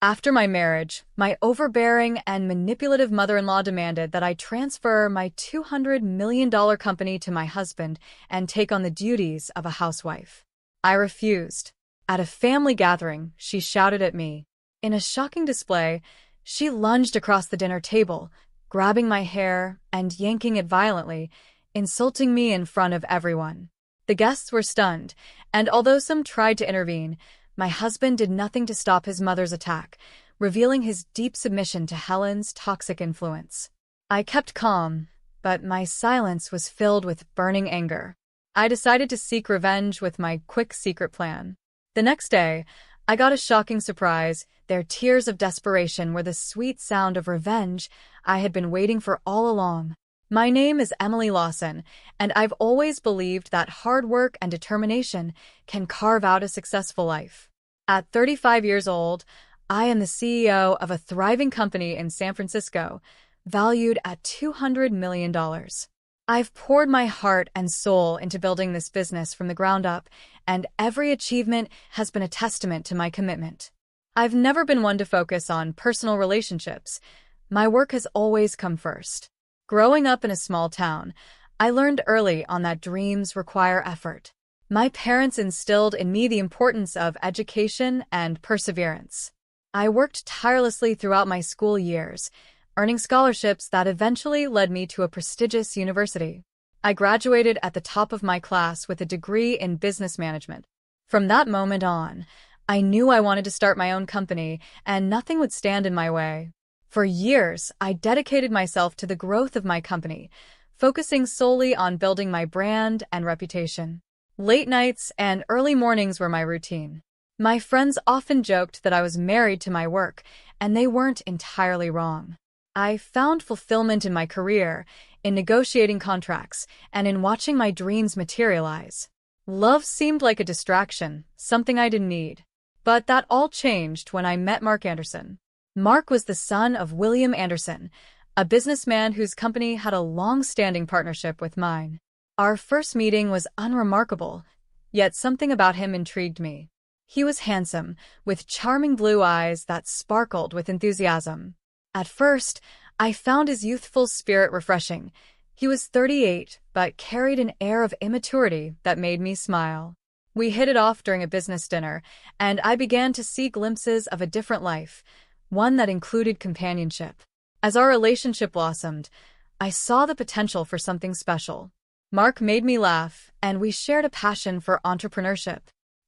After my marriage, my overbearing and manipulative mother-in-law demanded that I transfer my $200 million company to my husband and take on the duties of a housewife. I refused. At a family gathering, she shouted at me. In a shocking display, she lunged across the dinner table, grabbing my hair and yanking it violently, insulting me in front of everyone. The guests were stunned, and although some tried to intervene, my husband did nothing to stop his mother's attack, revealing his deep submission to Helen's toxic influence. I kept calm, but my silence was filled with burning anger. I decided to seek revenge with my quick secret plan. The next day, I got a shocking surprise. Their tears of desperation were the sweet sound of revenge I had been waiting for all along. My name is Emily Lawson, and I've always believed that hard work and determination can carve out a successful life. At 35 years old, I am the CEO of a thriving company in San Francisco, valued at $200 million. I've poured my heart and soul into building this business from the ground up, and every achievement has been a testament to my commitment. I've never been one to focus on personal relationships. My work has always come first. Growing up in a small town, I learned early on that dreams require effort. My parents instilled in me the importance of education and perseverance. I worked tirelessly throughout my school years, earning scholarships that eventually led me to a prestigious university. I graduated at the top of my class with a degree in business management. From that moment on, I knew I wanted to start my own company, and nothing would stand in my way. For years, I dedicated myself to the growth of my company, focusing solely on building my brand and reputation. Late nights and early mornings were my routine. My friends often joked that I was married to my work, and they weren't entirely wrong. I found fulfillment in my career, in negotiating contracts, and in watching my dreams materialize. Love seemed like a distraction, something I didn't need. But that all changed when I met Mark Anderson. Mark was the son of William Anderson, a businessman whose company had a long-standing partnership with mine. Our first meeting was unremarkable, yet something about him intrigued me. He was handsome, with charming blue eyes that sparkled with enthusiasm. At first, I found his youthful spirit refreshing. He was 38, but carried an air of immaturity that made me smile. We hit it off during a business dinner, and I began to see glimpses of a different life, one that included companionship. As our relationship blossomed, I saw the potential for something special. Mark made me laugh, and we shared a passion for entrepreneurship.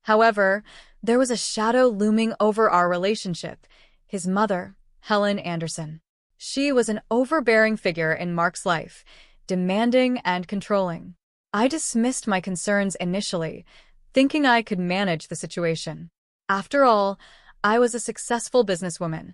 However, there was a shadow looming over our relationship: his mother, Helen Anderson. She was an overbearing figure in Mark's life, demanding and controlling. I dismissed my concerns initially, thinking I could manage the situation. After all, I was a successful businesswoman.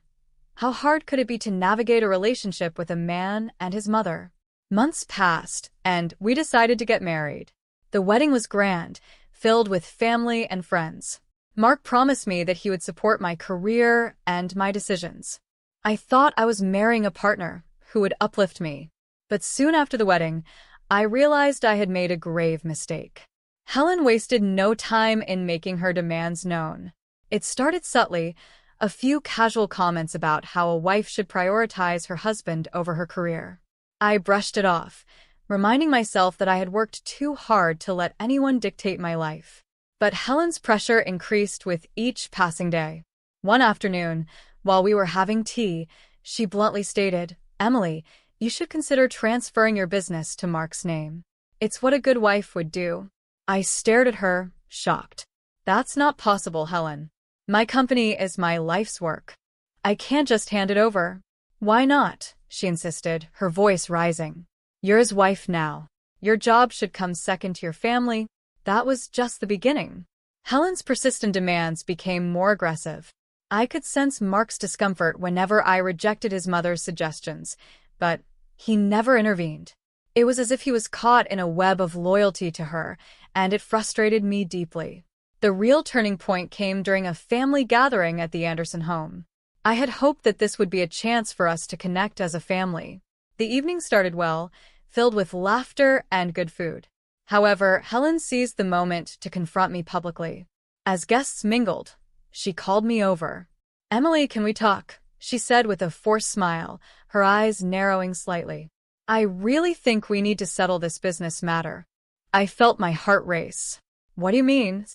How hard could it be to navigate a relationship with a man and his mother? Months passed, and we decided to get married. The wedding was grand, filled with family and friends. Mark promised me that he would support my career and my decisions. I thought I was marrying a partner who would uplift me. But soon after the wedding, I realized I had made a grave mistake. Helen wasted no time in making her demands known. It started subtly, a few casual comments about how a wife should prioritize her husband over her career. I brushed it off, reminding myself that I had worked too hard to let anyone dictate my life. But Helen's pressure increased with each passing day. One afternoon, while we were having tea, she bluntly stated, "Emily, you should consider transferring your business to Mark's name. It's what a good wife would do." I stared at her, shocked. "That's not possible, Helen. My company is my life's work. I can't just hand it over." "Why not?" she insisted, her voice rising. "You're his wife now. Your job should come second to your family." That was just the beginning. Helen's persistent demands became more aggressive. I could sense Mark's discomfort whenever I rejected his mother's suggestions, but he never intervened. It was as if he was caught in a web of loyalty to her, and it frustrated me deeply. The real turning point came during a family gathering at the Anderson home. I had hoped that this would be a chance for us to connect as a family. The evening started well, filled with laughter and good food. However, Helen seized the moment to confront me publicly. As guests mingled, she called me over. Emily, can we talk? She said with a forced smile, her eyes narrowing slightly. I really think we need to settle this business matter. I felt my heart race. What do you mean?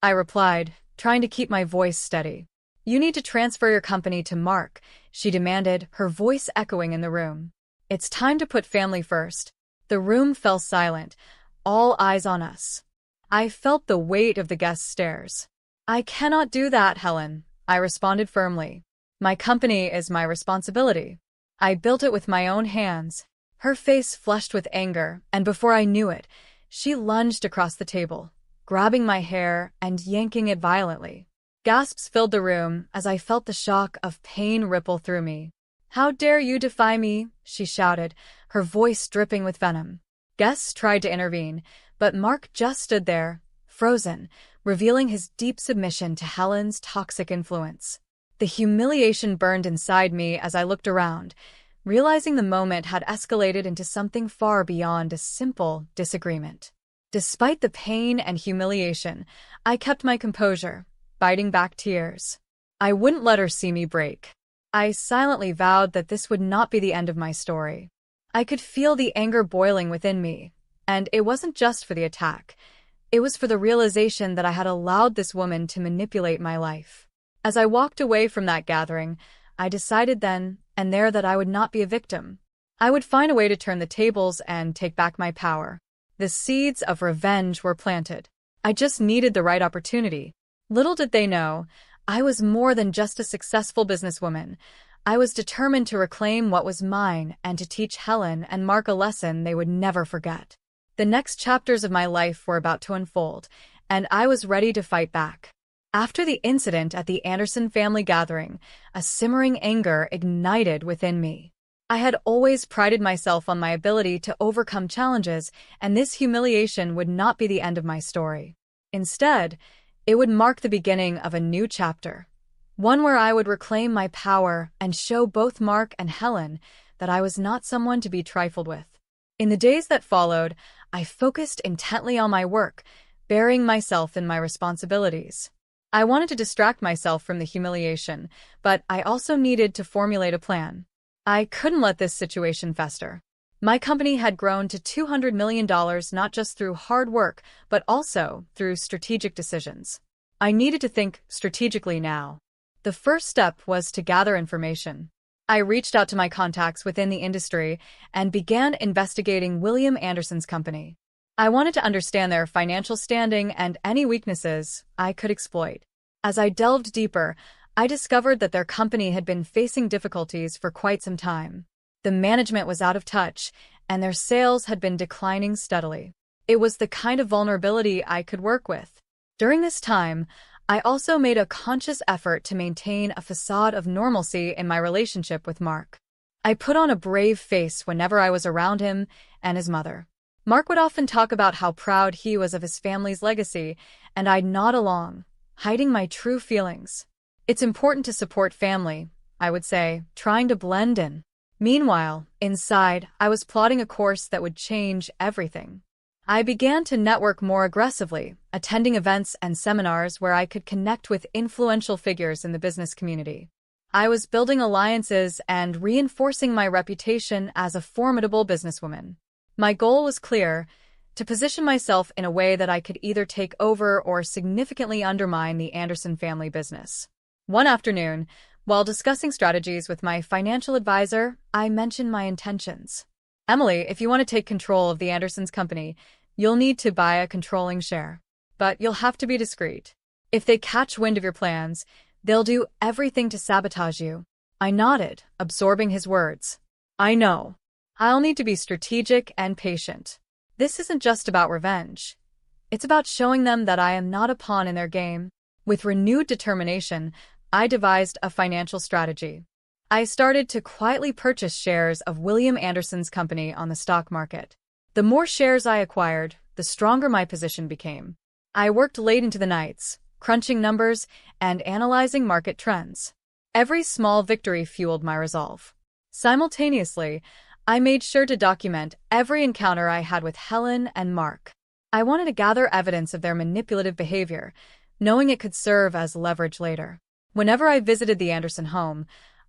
I replied, trying to keep my voice steady. You need to transfer your company to Mark, she demanded, her voice echoing in the room. It's time to put family first. The room fell silent, all eyes on us. I felt the weight of the guests' stares. I cannot do that, Helen, I responded firmly. My company is my responsibility. I built it with my own hands. Her face flushed with anger, and before I knew it, she lunged across the table, grabbing my hair and yanking it violently. Gasps filled the room as I felt the shock of pain ripple through me. How dare you defy me? She shouted, her voice dripping with venom. Guests tried to intervene, but Mark just stood there, frozen, revealing his deep submission to Helen's toxic influence. The humiliation burned inside me as I looked around, realizing the moment had escalated into something far beyond a simple disagreement. Despite the pain and humiliation, I kept my composure, biting back tears. I wouldn't let her see me break. I silently vowed that this would not be the end of my story. I could feel the anger boiling within me, and it wasn't just for the attack. It was for the realization that I had allowed this woman to manipulate my life. As I walked away from that gathering, I decided then and there that I would not be a victim. I would find a way to turn the tables and take back my power. The seeds of revenge were planted. I just needed the right opportunity. Little did they know, I was more than just a successful businesswoman. I was determined to reclaim what was mine and to teach Helen and Mark a lesson they would never forget. The next chapters of my life were about to unfold, and I was ready to fight back. After the incident at the Anderson family gathering, a simmering anger ignited within me. I had always prided myself on my ability to overcome challenges, and this humiliation would not be the end of my story. Instead, it would mark the beginning of a new chapter, one where I would reclaim my power and show both Mark and Helen that I was not someone to be trifled with. In the days that followed, I focused intently on my work, burying myself in my responsibilities. I wanted to distract myself from the humiliation, but I also needed to formulate a plan. I couldn't let this situation fester. My company had grown to $200 million not just through hard work, but also through strategic decisions. I needed to think strategically now. The first step was to gather information. I reached out to my contacts within the industry and began investigating William Anderson's company. I wanted to understand their financial standing and any weaknesses I could exploit. As I delved deeper, I discovered that their company had been facing difficulties for quite some time. The management was out of touch, and their sales had been declining steadily. It was the kind of vulnerability I could work with. During this time, I also made a conscious effort to maintain a facade of normalcy in my relationship with Mark. I put on a brave face whenever I was around him and his mother. Mark would often talk about how proud he was of his family's legacy, and I'd nod along, hiding my true feelings. It's important to support family, I would say, trying to blend in. Meanwhile, inside, I was plotting a course that would change everything. I began to network more aggressively, attending events and seminars where I could connect with influential figures in the business community. I was building alliances and reinforcing my reputation as a formidable businesswoman. My goal was clear: to position myself in a way that I could either take over or significantly undermine the Anderson family business. One afternoon, while discussing strategies with my financial advisor, I mentioned my intentions. Emily, if you want to take control of the Andersons company, you'll need to buy a controlling share. But you'll have to be discreet. If they catch wind of your plans, they'll do everything to sabotage you. I nodded, absorbing his words. I know. I'll need to be strategic and patient. This isn't just about revenge. It's about showing them that I am not a pawn in their game. With renewed determination, I devised a financial strategy. I started to quietly purchase shares of William Anderson's company on the stock market. The more shares I acquired, the stronger my position became. I worked late into the nights, crunching numbers and analyzing market trends. Every small victory fueled my resolve. Simultaneously, I made sure to document every encounter I had with Helen and Mark. I wanted to gather evidence of their manipulative behavior, knowing it could serve as leverage later. Whenever I visited the Anderson home,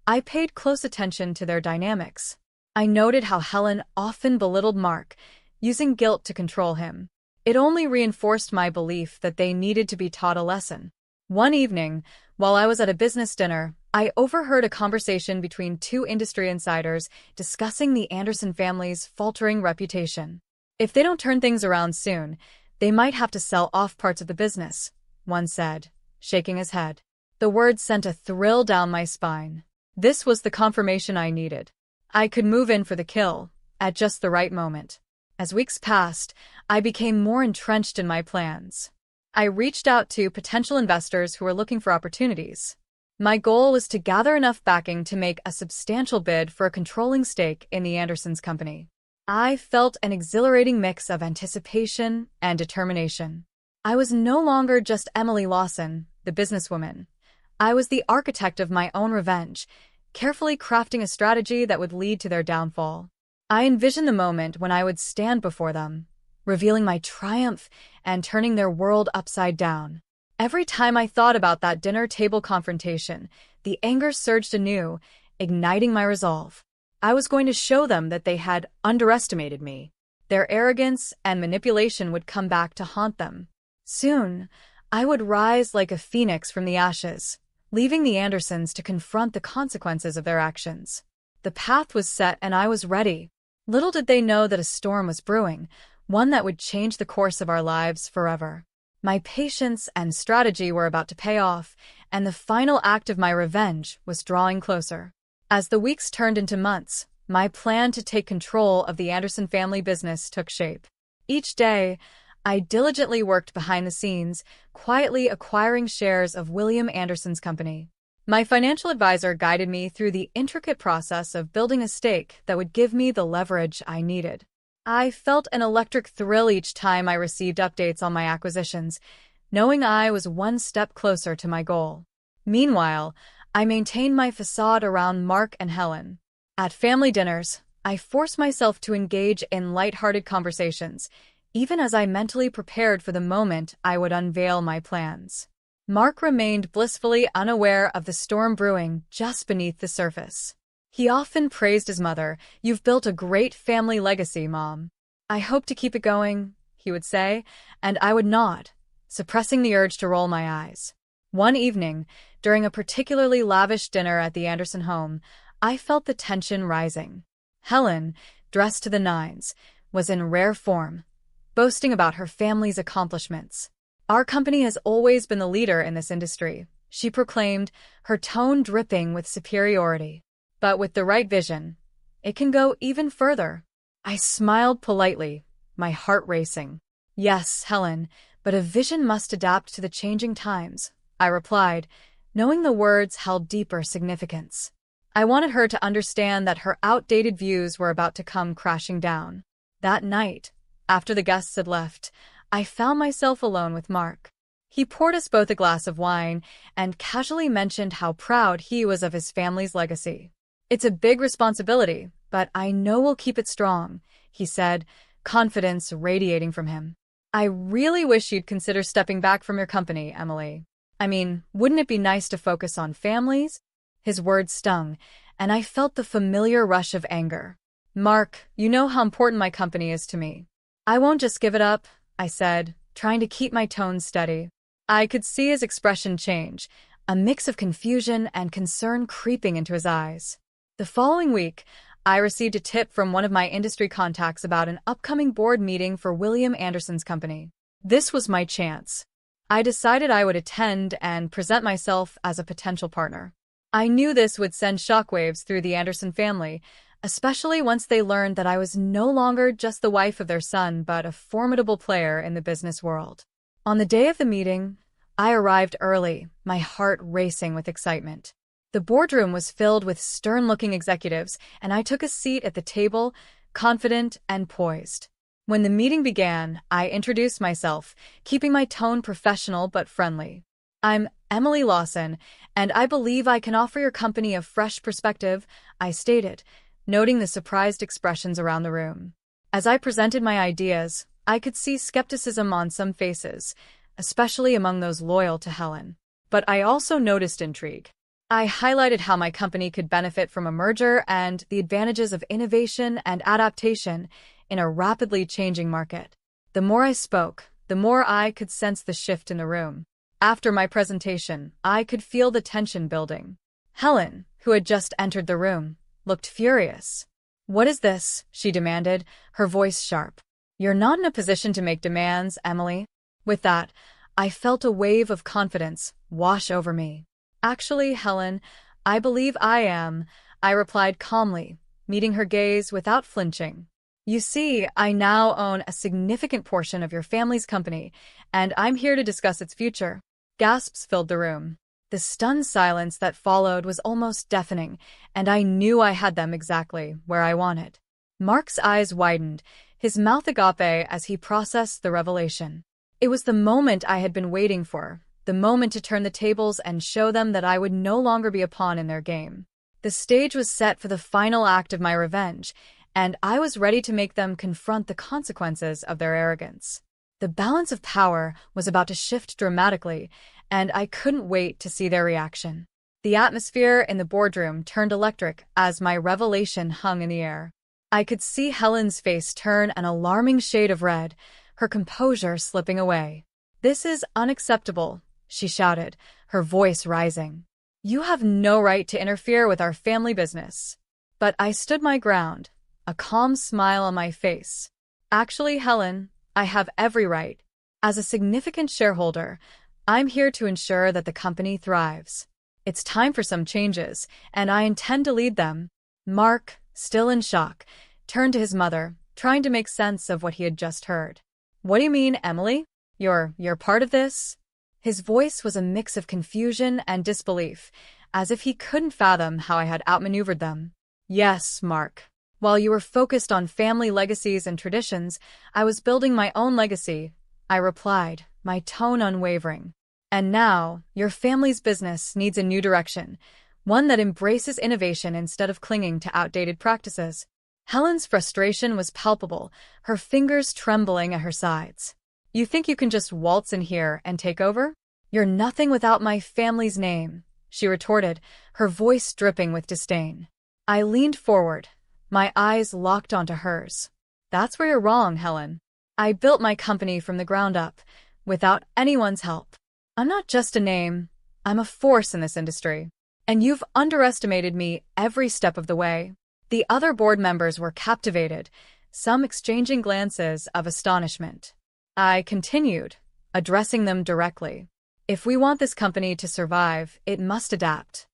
I paid close attention to their dynamics. I noted how Helen often belittled Mark, using guilt to control him. It only reinforced my belief that they needed to be taught a lesson. One evening, while I was at a business dinner, I overheard a conversation between two industry insiders discussing the Anderson family's faltering reputation. If they don't turn things around soon, they might have to sell off parts of the business, one said, shaking his head. The words sent a thrill down my spine. This was the confirmation I needed. I could move in for the kill, at just the right moment. As weeks passed, I became more entrenched in my plans. I reached out to potential investors who were looking for opportunities. My goal was to gather enough backing to make a substantial bid for a controlling stake in the Andersons company. I felt an exhilarating mix of anticipation and determination. I was no longer just Emily Lawson, the businesswoman. I was the architect of my own revenge, carefully crafting a strategy that would lead to their downfall. I envisioned the moment when I would stand before them, revealing my triumph and turning their world upside down. Every time I thought about that dinner table confrontation, the anger surged anew, igniting my resolve. I was going to show them that they had underestimated me. Their arrogance and manipulation would come back to haunt them. Soon, I would rise like a phoenix from the ashes, leaving the Andersons to confront the consequences of their actions. The path was set and I was ready. Little did they know that a storm was brewing, one that would change the course of our lives forever. My patience and strategy were about to pay off, and the final act of my revenge was drawing closer. As the weeks turned into months, my plan to take control of the Anderson family business took shape. Each day, I diligently worked behind the scenes, quietly acquiring shares of William Anderson's company. My financial advisor guided me through the intricate process of building a stake that would give me the leverage I needed. I felt an electric thrill each time I received updates on my acquisitions, knowing I was one step closer to my goal. Meanwhile, I maintained my facade around Mark and Helen. At family dinners, I forced myself to engage in lighthearted conversations, even as I mentally prepared for the moment I would unveil my plans. Mark remained blissfully unaware of the storm brewing just beneath the surface. He often praised his mother. "You've built a great family legacy, Mom." "I hope to keep it going," he would say, and I would nod, suppressing the urge to roll my eyes. One evening, during a particularly lavish dinner at the Anderson home, I felt the tension rising. Helen, dressed to the nines, was in rare form, boasting about her family's accomplishments. "Our company has always been the leader in this industry," she proclaimed, her tone dripping with superiority. "But with the right vision, it can go even further." I smiled politely, my heart racing. "Yes, Helen, but a vision must adapt to the changing times," I replied, knowing the words held deeper significance. I wanted her to understand that her outdated views were about to come crashing down. That night, after the guests had left, I found myself alone with Mark. He poured us both a glass of wine and casually mentioned how proud he was of his family's legacy. "It's a big responsibility, but I know we'll keep it strong," he said, confidence radiating from him. "I really wish you'd consider stepping back from your company, Emily. I mean, wouldn't it be nice to focus on families?" His words stung, and I felt the familiar rush of anger. "Mark, you know how important my company is to me." "I won't just give it up," I said, trying to keep my tone steady. I could see his expression change, a mix of confusion and concern creeping into his eyes. The following week, I received a tip from one of my industry contacts about an upcoming board meeting for William Anderson's company. This was my chance. I decided I would attend and present myself as a potential partner. I knew this would send shockwaves through the Anderson family, especially once they learned that I was no longer just the wife of their son but a formidable player in the business world. On the day of the meeting, I arrived early, my heart racing with excitement. The boardroom was filled with stern-looking executives, and I took a seat at the table, confident and poised. When the meeting began, I introduced myself, keeping my tone professional but friendly. "I'm Emily Lawson, and I believe I can offer your company a fresh perspective," I stated, noting the surprised expressions around the room. As I presented my ideas, I could see skepticism on some faces, especially among those loyal to Helen. But I also noticed intrigue. I highlighted how my company could benefit from a merger and the advantages of innovation and adaptation in a rapidly changing market. The more I spoke, the more I could sense the shift in the room. After my presentation, I could feel the tension building. Helen, who had just entered the room, looked furious. "What is this?" she demanded, her voice sharp. "You're not in a position to make demands, Emily." With that, I felt a wave of confidence wash over me. "Actually, Helen, I believe I am," I replied calmly, meeting her gaze without flinching. "You see, I now own a significant portion of your family's company, and I'm here to discuss its future." Gasps filled the room. The stunned silence that followed was almost deafening, and I knew I had them exactly where I wanted. Mark's eyes widened, his mouth agape as he processed the revelation. It was the moment I had been waiting for, the moment to turn the tables and show them that I would no longer be a pawn in their game. The stage was set for the final act of my revenge, and I was ready to make them confront the consequences of their arrogance. The balance of power was about to shift dramatically, and I couldn't wait to see their reaction. The atmosphere in the boardroom turned electric as my revelation hung in the air. I could see Helen's face turn an alarming shade of red, her composure slipping away. "This is unacceptable," she shouted, her voice rising. "You have no right to interfere with our family business." But I stood my ground, a calm smile on my face. "Actually, Helen, I have every right. As a significant shareholder, I'm here to ensure that the company thrives. It's time for some changes, and I intend to lead them." Mark, still in shock, turned to his mother, trying to make sense of what he had just heard. "What do you mean, Emily? You're part of this?" His voice was a mix of confusion and disbelief, as if he couldn't fathom how I had outmaneuvered them. "Yes, Mark. While you were focused on family legacies and traditions, I was building my own legacy," I replied, my tone unwavering. "And now, your family's business needs a new direction, one that embraces innovation instead of clinging to outdated practices." Helen's frustration was palpable, her fingers trembling at her sides. "You think you can just waltz in here and take over? You're nothing without my family's name," she retorted, her voice dripping with disdain. I leaned forward, my eyes locked onto hers. "That's where you're wrong, Helen. I built my company from the ground up, without anyone's help. I'm not just a name, I'm a force in this industry. And you've underestimated me every step of the way." The other board members were captivated, some exchanging glances of astonishment. I continued, addressing them directly. "If we want this company to survive, it must adapt.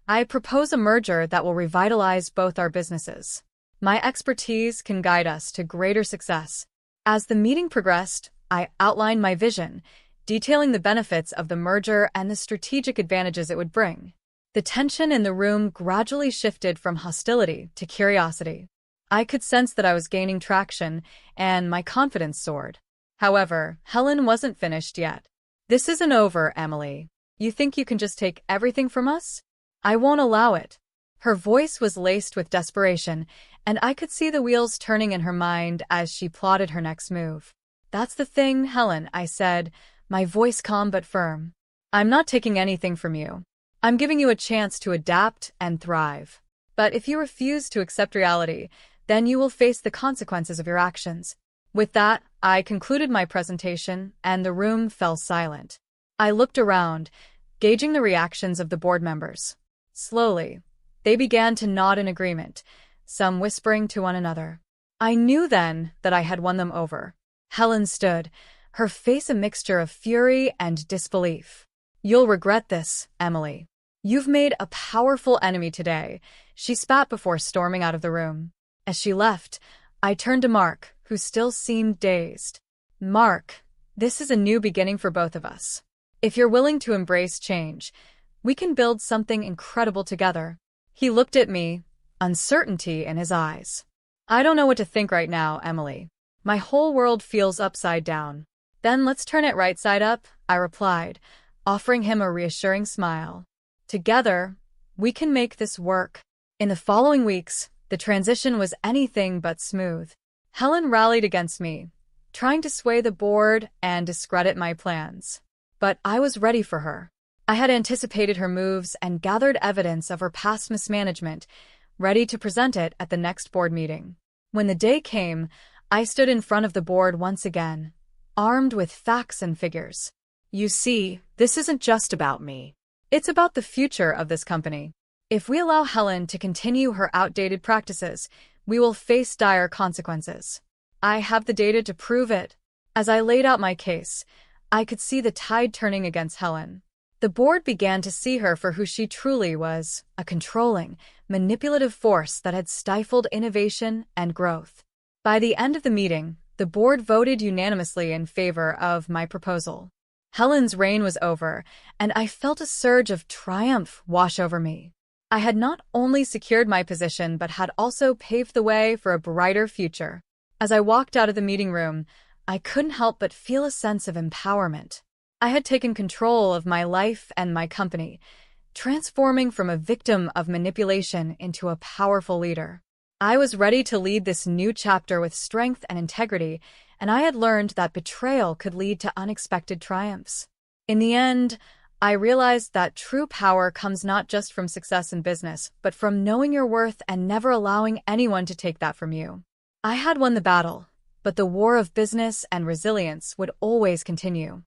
I propose a merger that will revitalize both our businesses. My expertise can guide us to greater success." As the meeting progressed, I outlined my vision, detailing the benefits of the merger and the strategic advantages it would bring. The tension in the room gradually shifted from hostility to curiosity. I could sense that I was gaining traction, and my confidence soared. However, Helen wasn't finished yet. "This isn't over, Emily. You think you can just take everything from us? I won't allow it." Her voice was laced with desperation, and I could see the wheels turning in her mind as she plotted her next move. "That's the thing, Helen," I said, my voice calm but firm. "I'm not taking anything from you. I'm giving you a chance to adapt and thrive. But if you refuse to accept reality, then you will face the consequences of your actions." With that, I concluded my presentation, and the room fell silent. I looked around, gauging the reactions of the board members. Slowly, they began to nod in agreement, some whispering to one another. I knew then that I had won them over. Helen stood, her face a mixture of fury and disbelief. "You'll regret this, Emily. You've made a powerful enemy today," she spat before storming out of the room. As she left, I turned to Mark, who still seemed dazed. "Mark, this is a new beginning for both of us. If you're willing to embrace change, we can build something incredible together." He looked at me, uncertainty in his eyes. "I don't know what to think right now, Emily. My whole world feels upside down." "Then let's turn it right side up," I replied, offering him a reassuring smile. "Together, we can make this work." In the following weeks, the transition was anything but smooth. Helen rallied against me, trying to sway the board and discredit my plans. But I was ready for her. I had anticipated her moves and gathered evidence of her past mismanagement, ready to present it at the next board meeting. When the day came, I stood in front of the board once again, armed with facts and figures. You see, this isn't just about me. It's about the future of this company. If we allow Helen to continue her outdated practices, we will face dire consequences. I have the data to prove it. As I laid out my case, I could see the tide turning against Helen. The board began to see her for who she truly was, a controlling, manipulative force that had stifled innovation and growth. By the end of the meeting, the board voted unanimously in favor of my proposal. Helen's reign was over, and I felt a surge of triumph wash over me. I had not only secured my position but had also paved the way for a brighter future. As I walked out of the meeting room, I couldn't help but feel a sense of empowerment. I had taken control of my life and my company, transforming from a victim of manipulation into a powerful leader. I was ready to lead this new chapter with strength and integrity, and I had learned that betrayal could lead to unexpected triumphs. In the end, I realized that true power comes not just from success in business, but from knowing your worth and never allowing anyone to take that from you. I had won the battle, but the war of business and resilience would always continue.